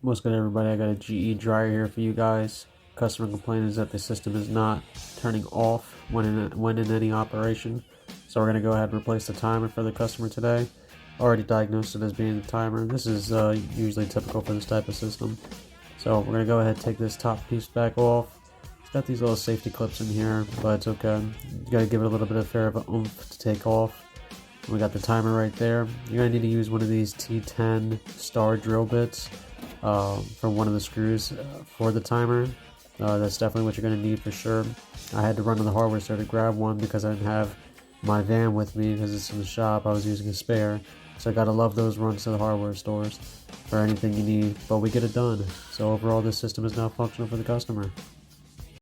What's good, everybody? I got a GE dryer here for you guys. Customer complaint is that the system is not turning off when in any operation. So we're going to go ahead and replace the timer for the customer today. Already diagnosed it as being the timer. This is usually typical for this type of system. So we're going to go ahead and take this top piece back off. It's got these little safety clips in here, but it's okay. You got to give it a little bit of fair of a oomph to take off. We got the timer right there. You're going to need to use one of these T10 star drill bits for one of the screws for the timer. That's definitely what you're going to need for sure. I had to run to the hardware store to grab one because I didn't have my van with me because it's in the shop. I was using a spare. So I gotta love those runs to the hardware stores for anything you need, but we get it done. So overall, this system is now functional for the customer.